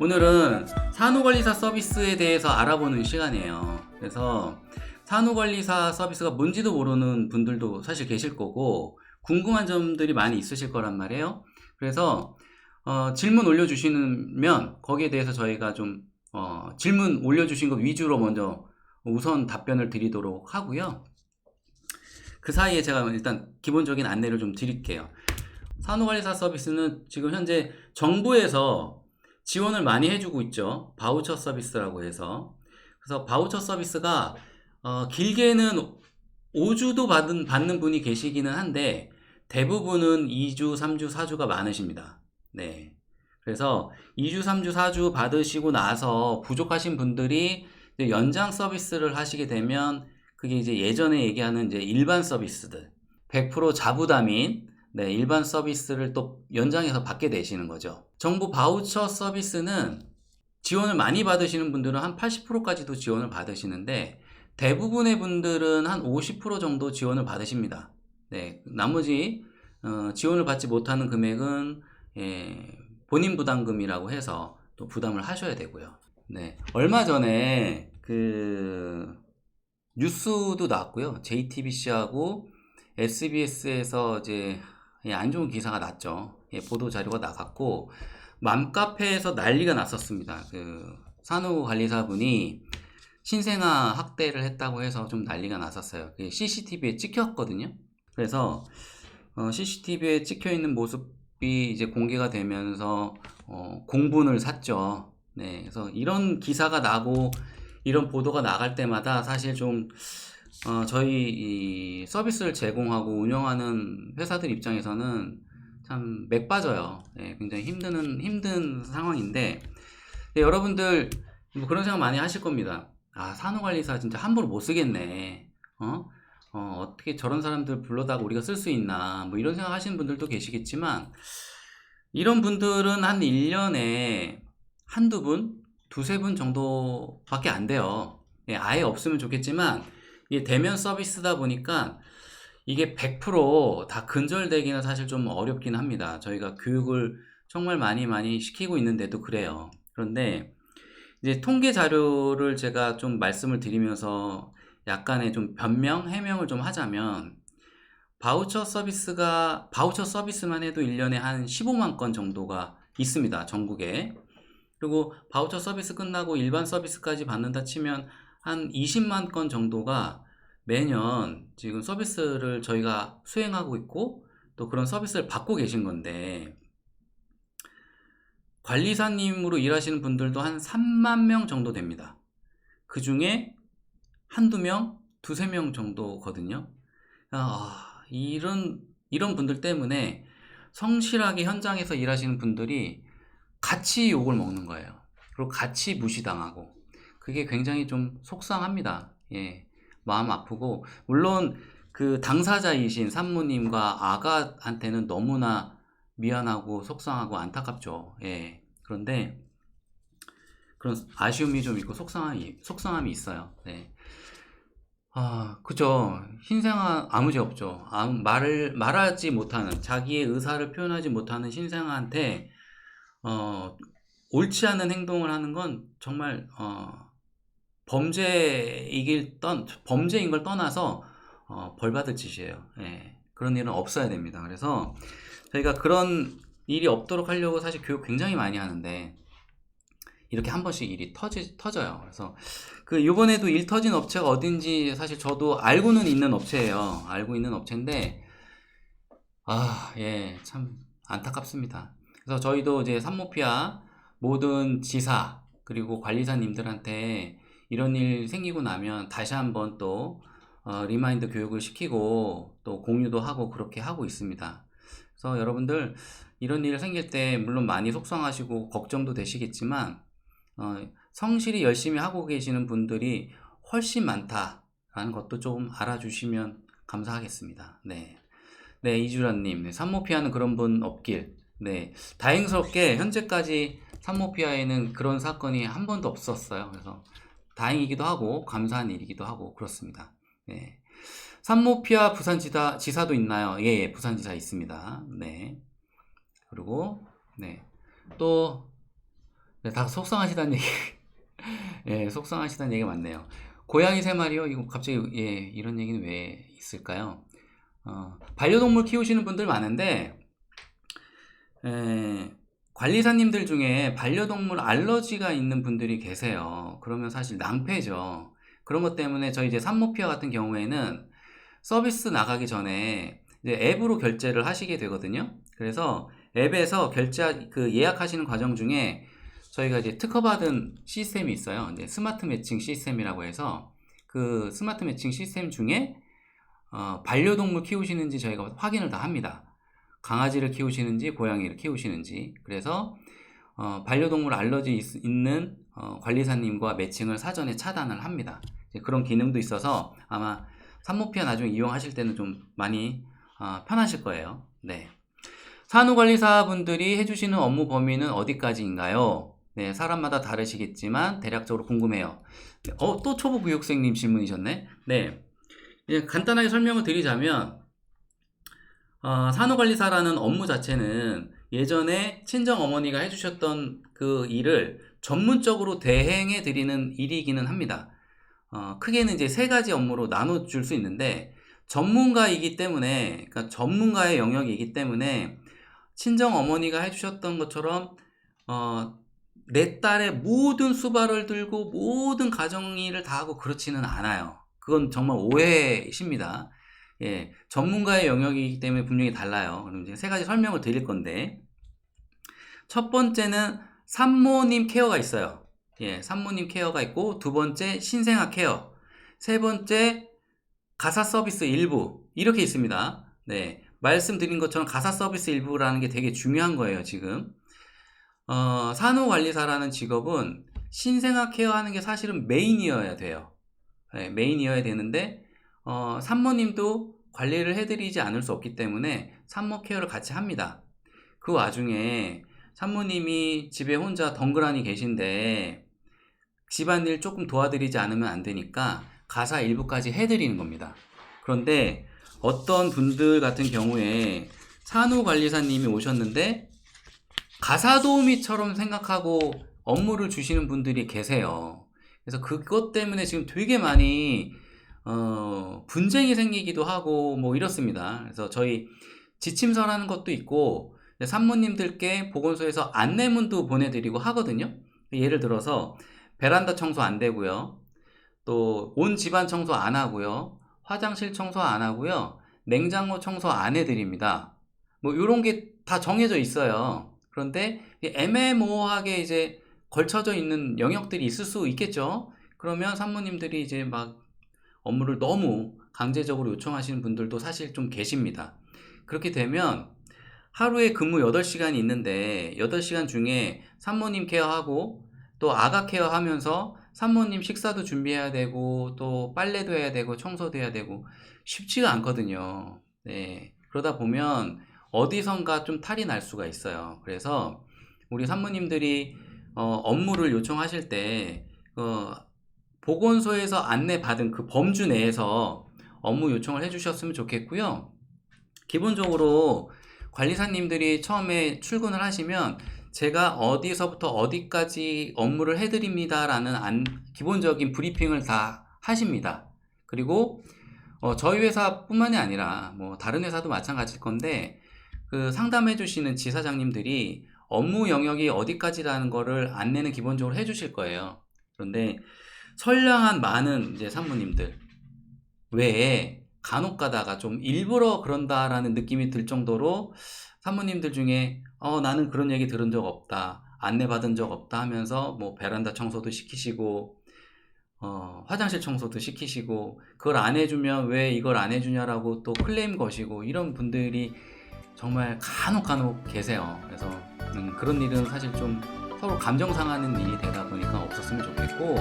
오늘은 산후관리사 서비스에 대해서 알아보는 시간이에요. 그래서 산후관리사 서비스가 뭔지도 모르는 분들도 사실 계실 거고 궁금한 점들이 많이 있으실 거란 말이에요. 그래서 질문 올려주시면 거기에 대해서 저희가 좀 질문 올려주신 것 위주로 먼저 우선 답변을 드리도록 하고요. 그 사이에 제가 일단 기본적인 안내를 좀 드릴게요. 산후관리사 서비스는 지금 현재 정부에서 지원을 많이 해주고 있죠. 바우처 서비스라고 해서. 그래서 바우처 서비스가 길게는 5주도 받는 분이 계시기는 한데 대부분은 2주, 3주, 4주가 많으십니다. 네. 그래서 2주, 3주, 4주 받으시고 나서 부족하신 분들이 이제 연장 서비스를 하시게 되면 그게 이제 예전에 얘기하는 이제 일반 서비스들 100% 자부담인 일반 서비스를 또 연장해서 받게 되시는 거죠. 정부 바우처 서비스는 지원을 많이 받으시는 분들은 한 80%까지도 지원을 받으시는데 대부분의 분들은 한 50% 정도 지원을 받으십니다. 네, 나머지 지원을 받지 못하는 금액은 본인 부담금이라고 해서 또 부담을 하셔야 되고요. 네, 얼마 전에 그 뉴스도 나왔고요. JTBC하고 SBS에서 이제 안 좋은 기사가 났죠. 보도 자료가 나갔고 맘카페에서 난리가 났었습니다. 그 산후관리사분이 신생아 학대를 했다고 해서 좀 난리가 났었어요. CCTV에 찍혔거든요. 그래서 CCTV에 찍혀 있는 모습이 이제 공개가 되면서 공분을 샀죠. 네, 그래서 이런 기사가 나고 이런 보도가 나갈 때마다 사실 좀 저희 이 서비스를 제공하고 운영하는 회사들 입장에서는 참 맥 빠져요. 네, 굉장히 힘든 상황인데 여러분들 뭐 그런 생각 많이 하실 겁니다. 아, 산후관리사 진짜 함부로 못 쓰겠네. 어떻게 저런 사람들 불러다가 우리가 쓸 수 있나. 뭐 이런 생각 하시는 분들도 계시겠지만 이런 분들은 한 1년에 한두 분, 두세 분 정도밖에 안 돼요. 예, 아예 없으면 좋겠지만 이게 대면 서비스다 보니까 이게 100%다 근절되기는 사실 좀 어렵긴 합니다. 저희가 교육을 정말 많이 시키고 있는데도 그래요. 그런데 이제 통계 자료를 제가 좀 말씀을 드리면서 약간의 좀 변명, 해명을 좀 하자면 바우처 서비스만 해도 1년에 한 15만 건 정도가 있습니다. 전국에. 그리고 바우처 서비스 끝나고 일반 서비스까지 받는다 치면 한 20만 건 정도가 매년 지금 서비스를 저희가 수행하고 있고 또 그런 서비스를 받고 계신 건데 관리사님으로 일하시는 분들도 한 3만 명 정도 됩니다. 그 중에 한두 명, 두세 명 정도거든요. 이런 분들 때문에 성실하게 현장에서 일하시는 분들이 같이 욕을 먹는 거예요. 그리고 같이 무시당하고. 그게 굉장히 좀 속상합니다. 예. 마음 아프고. 물론 그 당사자이신 산모님과 아가한테는 너무나 미안하고 속상하고 안타깝죠. 예. 그런데 그런 아쉬움이 좀 있고 속상함이 있어요. 네. 아, 그죠. 신생아 아무 죄 없죠. 말하지 못하는, 자기의 의사를 표현하지 못하는 신생아한테 어, 옳지 않은 행동을 하는 건 정말 범죄인 걸 떠나서 벌 받을 짓이에요. 예, 그런 일은 없어야 됩니다. 그래서 저희가 그런 일이 없도록 하려고 사실 교육 굉장히 많이 하는데 이렇게 한 번씩 일이 터져요. 그래서 그 요번에도 일 터진 업체가 어딘지 사실 저도 알고는 있는 업체예요. 알고 있는 업체인데 예, 참 안타깝습니다. 그래서 저희도 이제 산모피아 모든 지사 그리고 관리사님들한테 이런 일 생기고 나면 다시 한번 또 리마인드 교육을 시키고 또 공유도 하고 그렇게 하고 있습니다. 그래서 여러분들 이런 일 생길 때 물론 많이 속상하시고 걱정도 되시겠지만 성실히 열심히 하고 계시는 분들이 훨씬 많다라는 것도 좀 알아주시면 감사하겠습니다. 네. 네, 이주라님. 네, 산모피아는 그런 분 없길. 네, 다행스럽게 현재까지 산모피아에는 그런 사건이 한 번도 없었어요. 그래서 다행이기도 하고 감사한 일이기도 하고 그렇습니다. 네. 산모피아 부산지사도 있나요? 예, 부산지사 있습니다. 네. 그리고 네. 또 다 속상하시다는 얘기, 예, 속상하시다는 얘기가 많네요. 고양이 3마리요? 이거 갑자기, 예, 이런 얘기는 왜 있을까요? 반려동물 키우시는 분들 많은데, 관리사님들 중에 반려동물 알러지가 있는 분들이 계세요. 그러면 사실 낭패죠. 그런 것 때문에 저희 이제 산모피아 같은 경우에는 서비스 나가기 전에 이제 앱으로 결제를 하시게 되거든요. 그래서 앱에서 예약하시는 과정 중에 저희가 이제 특허받은 시스템이 있어요. 이제 스마트 매칭 시스템이라고 해서 그 스마트 매칭 시스템 중에 반려동물 키우시는지 저희가 확인을 다 합니다. 강아지를 키우시는지 고양이를 키우시는지. 그래서 반려동물 알러지 있는 관리사님과 매칭을 사전에 차단을 합니다. 그런 기능도 있어서 아마 산모피아 나중에 이용하실 때는 좀 많이 편하실 거예요. 네. 산후관리사분들이 해주시는 업무 범위는 어디까지인가요? 네, 사람마다 다르시겠지만 대략적으로 궁금해요. 또 초보교육생님 질문이셨네. 네, 간단하게 설명을 드리자면 산후관리사라는 업무 자체는 예전에 친정어머니가 해주셨던 그 일을 전문적으로 대행해 드리는 일이기는 합니다. 크게는 이제 3가지 업무로 나눠줄 수 있는데, 전문가이기 때문에, 그러니까 전문가의 영역이기 때문에 친정어머니가 해주셨던 것처럼 내 딸의 모든 수발을 들고 모든 가정일을 다 하고 그렇지는 않아요. 그건 정말 오해이십니다. 예, 전문가의 영역이기 때문에 분명히 달라요. 그럼 이제 3가지 설명을 드릴 건데, 첫 번째는 산모님 케어가 있어요. 예, 산모님 케어가 있고, 2번째 신생아 케어, 3번째 가사 서비스 일부, 이렇게 있습니다. 네, 말씀드린 것처럼 가사 서비스 일부라는 게 되게 중요한 거예요, 지금. 산후관리사라는 직업은 신생아 케어하는 게 사실은 메인이어야 돼요. 네, 메인이어야 되는데, 산모님도 관리를 해드리지 않을 수 없기 때문에 산모 케어를 같이 합니다. 그 와중에 산모님이 집에 혼자 덩그러니 계신데 집안일 조금 도와드리지 않으면 안 되니까 가사 일부까지 해드리는 겁니다. 그런데 어떤 분들 같은 경우에 산후관리사님이 오셨는데 가사 도우미처럼 생각하고 업무를 주시는 분들이 계세요. 그래서 그것 때문에 지금 되게 많이 분쟁이 생기기도 하고 뭐 이렇습니다. 그래서 저희 지침서라는 것도 있고 산모님들께 보건소에서 안내문도 보내드리고 하거든요. 예를 들어서 베란다 청소 안 되고요, 또 온 집안 청소 안 하고요, 화장실 청소 안 하고요, 냉장고 청소 안 해드립니다. 뭐 이런 게 다 정해져 있어요. 그런데 애매모호하게 이제 걸쳐져 있는 영역들이 있을 수 있겠죠. 그러면 산모님들이 이제 막 업무를 너무 강제적으로 요청하시는 분들도 사실 좀 계십니다. 그렇게 되면 하루에 근무 8시간이 있는데 8시간 중에 산모님 케어하고 또 아가 케어하면서 산모님 식사도 준비해야 되고 또 빨래도 해야 되고 청소도 해야 되고 쉽지가 않거든요. 네, 그러다 보면 어디선가 좀 탈이 날 수가 있어요. 그래서 우리 산모님들이 업무를 요청하실 때 보건소에서 안내받은 그 범주 내에서 업무 요청을 해주셨으면 좋겠고요. 기본적으로 관리사님들이 처음에 출근을 하시면 제가 어디서부터 어디까지 업무를 해드립니다 라는 기본적인 브리핑을 다 하십니다. 그리고 저희 회사뿐만이 아니라 뭐 다른 회사도 마찬가지일 건데 그 상담해 주시는 지사장님들이 업무 영역이 어디까지라는 거를 안내는 기본적으로 해주실 거예요. 그런데 선량한 많은 이제 산모님들 외에 간혹 가다가 좀 일부러 그런다라는 느낌이 들 정도로 산모님들 중에 나는 그런 얘기 들은 적 없다, 안내받은 적 없다 하면서 뭐 베란다 청소도 시키시고 화장실 청소도 시키시고 그걸 안 해주면 왜 이걸 안 해주냐라고 또 클레임 거시고 이런 분들이 정말 간혹 계세요. 그래서 그런 일은 사실 좀 서로 감정 상하는 일이 되다 보니까 없었으면 좋겠고,